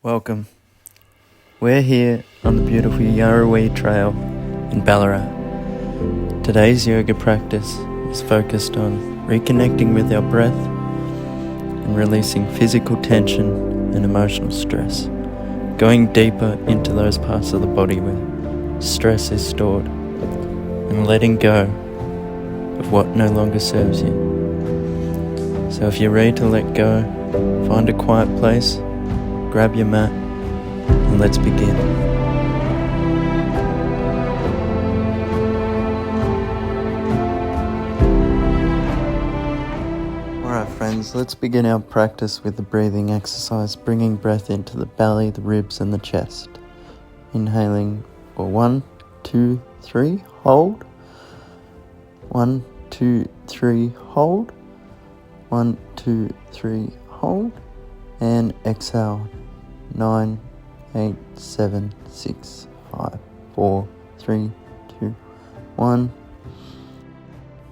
Welcome. We're here on the beautiful Yarrawee Trail in Ballarat. Today's yoga practice is focused on reconnecting with our breath and releasing physical tension and emotional stress, going deeper into those parts of the body where stress is stored and letting go of what no longer serves you. So if you're ready to let go, find a quiet place, grab your mat, and let's begin. Alright friends, let's begin our practice with the breathing exercise, bringing breath into the belly, the ribs and the chest. Inhaling for 1, 2, 3, hold. 1, 2, 3, hold. 1, 2, 3, hold. And exhale. 9, 8, 7, 6, 5, 4, 3, 2, 1.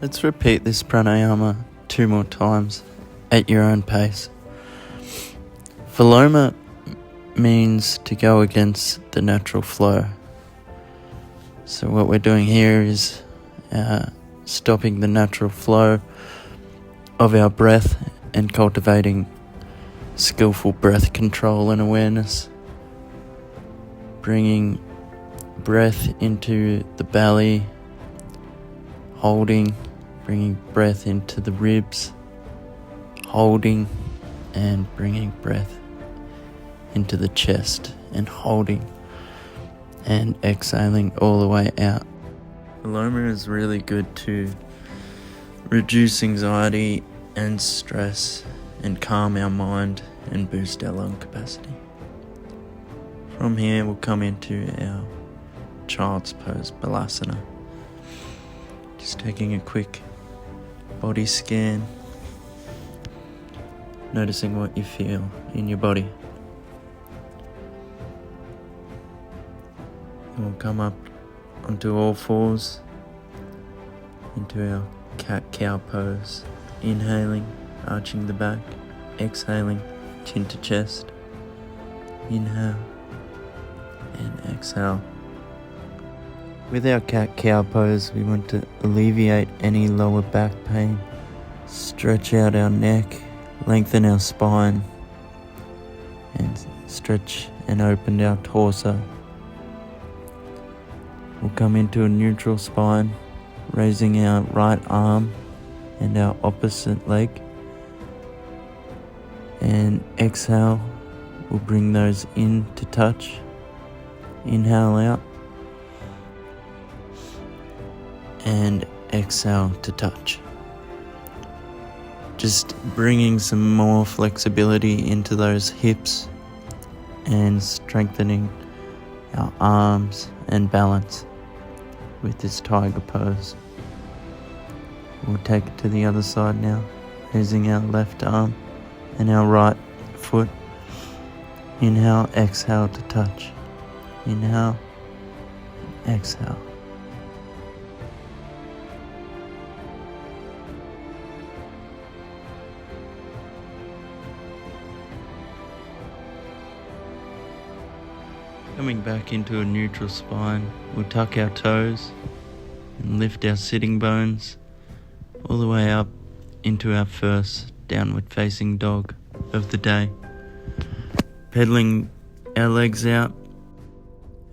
Let's repeat this pranayama 2 more times at your own pace. Viloma means to go against the natural flow. So what we're doing here is stopping the natural flow of our breath and cultivating skillful breath control and awareness, bringing breath into the belly, holding, bringing breath into the ribs, holding, and bringing breath into the chest and holding and exhaling all the way out. Viloma is really good to reduce anxiety and stress and calm our mind and boost our lung capacity. From here we'll come into our child's pose, Balasana. Just taking a quick body scan, noticing what you feel in your body. And we'll come up onto all fours into our cat-cow pose, inhaling, arching the back, exhaling, chin to chest, inhale and exhale. With our cat-cow pose, we want to alleviate any lower back pain, stretch out our neck, lengthen our spine, and stretch and open our torso. We'll come into a neutral spine, raising our right arm and our opposite leg. And exhale, we'll bring those in to touch. Inhale out. And exhale to touch. Just bringing some more flexibility into those hips and strengthening our arms and balance with this tiger pose. We'll take it to the other side now, raising our left arm and our right foot. Inhale, exhale to touch. Inhale, exhale. Coming back into a neutral spine, we'll tuck our toes and lift our sitting bones all the way up into our first downward facing dog of the day. Pedaling our legs out,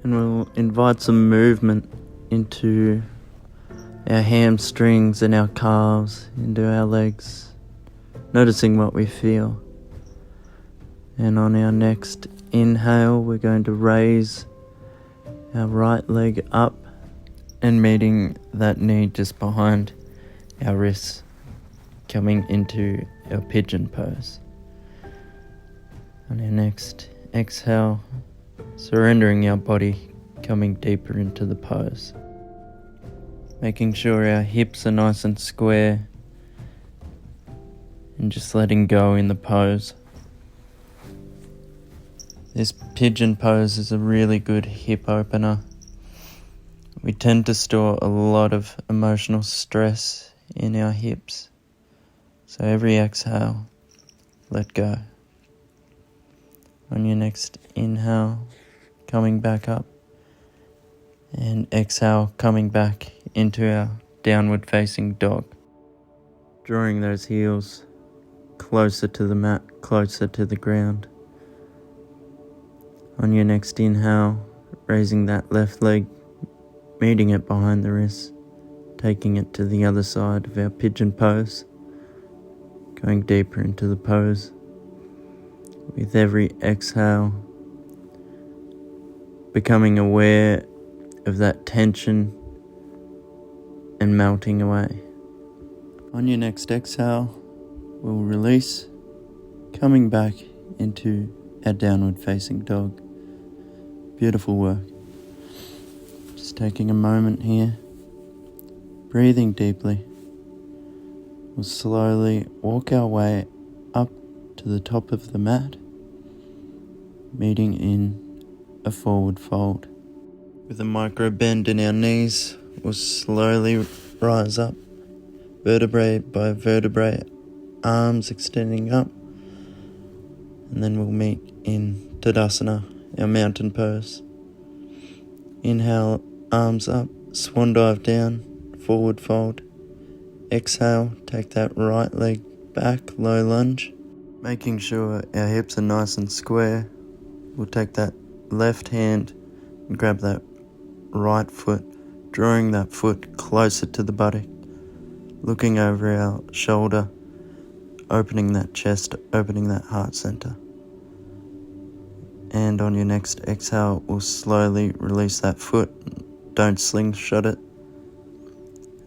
and we'll invite some movement into our hamstrings and our calves, into our legs, noticing what we feel. And on our next inhale, we're going to raise our right leg up and meeting that knee just behind our wrists, coming into our pigeon pose. On our next exhale, surrendering our body, coming deeper into the pose. Making sure our hips are nice and square and just letting go in the pose. This pigeon pose is a really good hip opener. We tend to store a lot of emotional stress in our hips. So every exhale, let go. On your next inhale, coming back up, and exhale, coming back into our downward facing dog. Drawing those heels closer to the mat, closer to the ground. On your next inhale, raising that left leg, meeting it behind the wrist, taking it to the other side of our pigeon pose, going deeper into the pose. With every exhale, becoming aware of that tension and melting away. On your next exhale, we'll release, coming back into our downward facing dog. Beautiful work. Just taking a moment here, breathing deeply. We'll slowly walk our way up to the top of the mat, meeting in a forward fold. With a micro bend in our knees, we'll slowly rise up, vertebrae by vertebrae, arms extending up, and then we'll meet in Tadasana, our mountain pose. Inhale, arms up, swan dive down, forward fold. Exhale, take that right leg back, low lunge, making sure our hips are nice and square. We'll take that left hand and grab that right foot, drawing that foot closer to the buttock, looking over our shoulder, opening that chest, opening that heart center. And on your next exhale, we'll slowly release that foot. Don't slingshot it.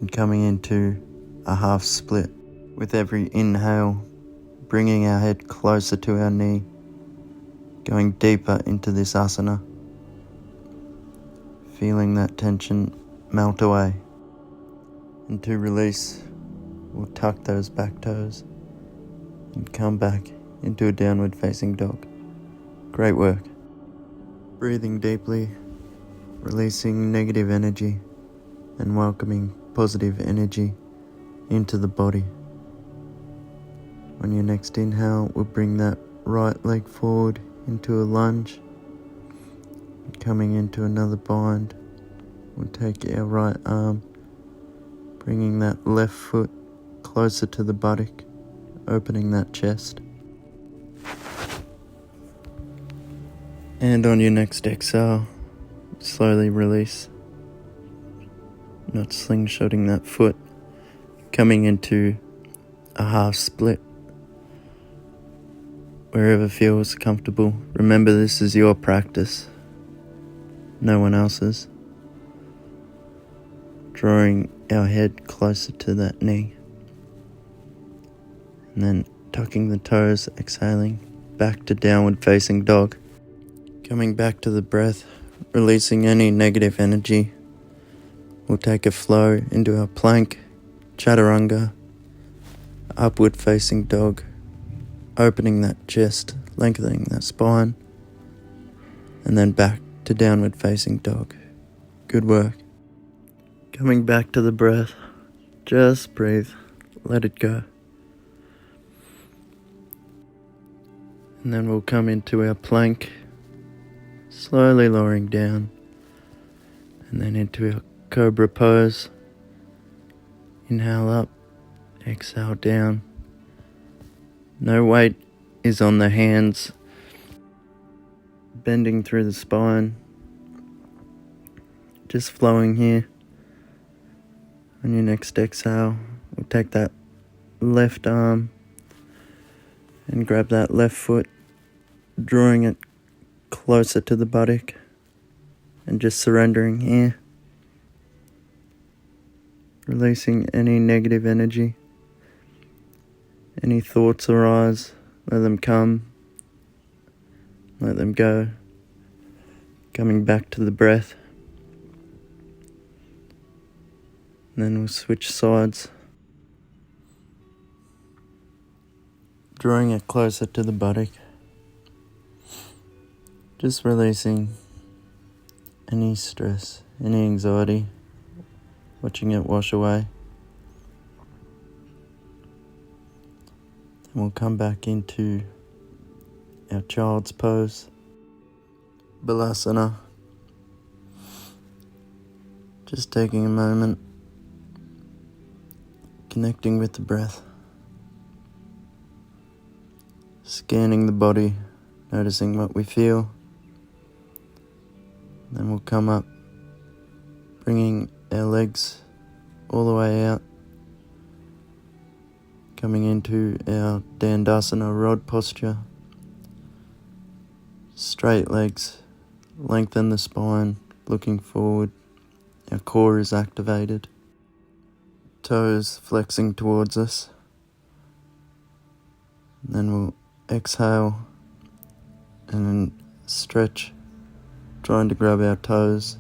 And coming into a half split. With every inhale, bringing our head closer to our knee, going deeper into this asana, feeling that tension melt away. And to release, we'll tuck those back toes and come back into a downward facing dog. Great work. Breathing deeply, releasing negative energy and welcoming positive energy into the body. On your next inhale, we'll bring that right leg forward into a lunge. Coming into another bind, we'll take our right arm, bringing that left foot closer to the buttock, opening that chest. And on your next exhale, slowly release, not slingshotting that foot, coming into a half split. Wherever feels comfortable. Remember, this is your practice, no one else's. Drawing our head closer to that knee. And then tucking the toes, exhaling, back to downward facing dog. Coming back to the breath, releasing any negative energy. We'll take a flow into our plank, chaturanga, upward facing dog, opening that chest, lengthening that spine, and then back to downward facing dog. Good work. Coming back to the breath, just breathe, let it go. And then we'll come into our plank, slowly lowering down, and then into our cobra pose. Inhale up, exhale down. No weight is on the hands, bending through the spine, just flowing here. On your next exhale, we'll take that left arm and grab that left foot, drawing it closer to the buttock and just surrendering here, releasing any negative energy. Any thoughts arise, let them come, let them go. Coming back to the breath. And then we'll switch sides, drawing it closer to the buttock. Just releasing any stress, any anxiety, watching it wash away. And we'll come back into our child's pose, Balasana. Just taking a moment, connecting with the breath, scanning the body, noticing what we feel. Then we'll come up, bringing our legs all the way out, coming into our Dandasana rod posture. Straight legs, lengthen the spine, looking forward. Our core is activated. Toes flexing towards us. And then we'll exhale and then stretch, trying to grab our toes.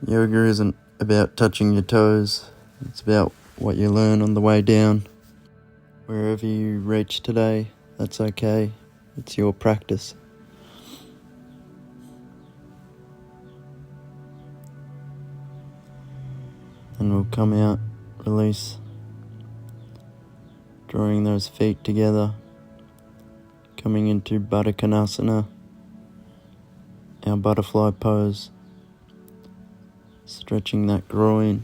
Yoga isn't about touching your toes, it's about what you learn on the way down. Wherever you reach today, that's okay, it's your practice. And we'll come out, release, drawing those feet together, coming into Baddha Konasana, our butterfly pose, stretching that groin,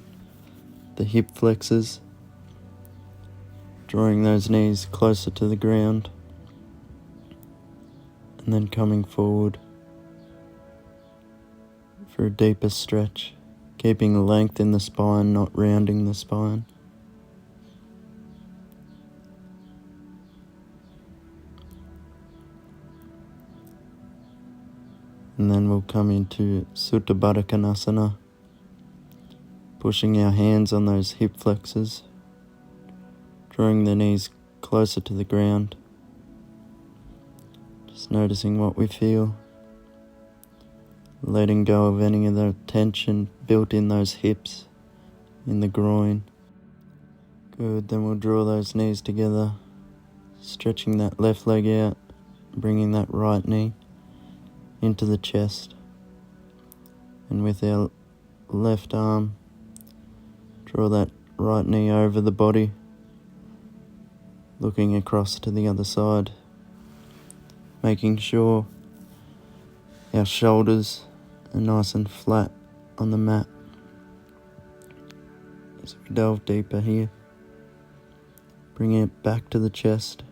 the hip flexors, drawing those knees closer to the ground, and then coming forward for a deeper stretch, keeping length in the spine, not rounding the spine. And then we'll come into Sutta Baddha Konasana, pushing our hands on those hip flexors, drawing the knees closer to the ground, just noticing what we feel, letting go of any of the tension built in those hips, in the groin. Good, then we'll draw those knees together, stretching that left leg out, bringing that right knee into the chest, and with our left arm, draw that right knee over the body, looking across to the other side, making sure our shoulders are nice and flat on the mat. As we delve deeper here, bringing it back to the chest,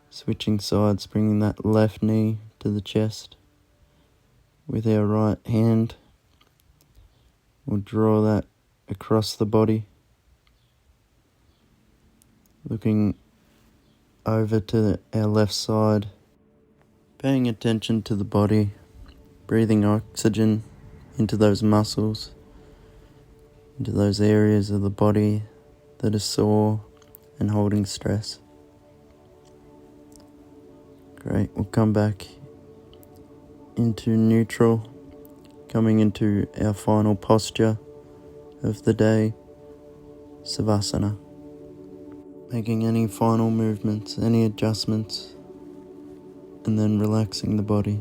switching sides, bringing that left knee to the chest. With our right hand, we'll draw that across the body, looking over to our left side, paying attention to the body, breathing oxygen into those muscles, into those areas of the body that are sore and holding stress. Great, we'll come back into neutral, coming into our final posture of the day, Savasana. Making any final movements, any adjustments, and then relaxing the body.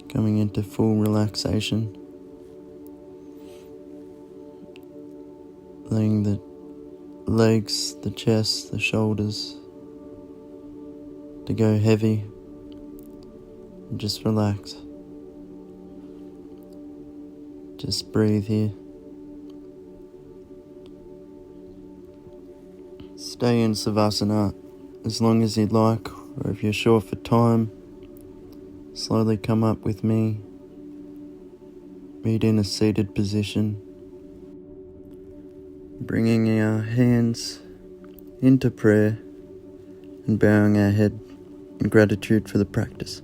Coming into full relaxation. Letting the legs, the chest, the shoulders to go heavy. And just relax. Just breathe here. Stay in Savasana as long as you'd like, or if you're short for time, slowly come up with me. Meet in a seated position. Bringing our hands into prayer and bowing our head in gratitude for the practice.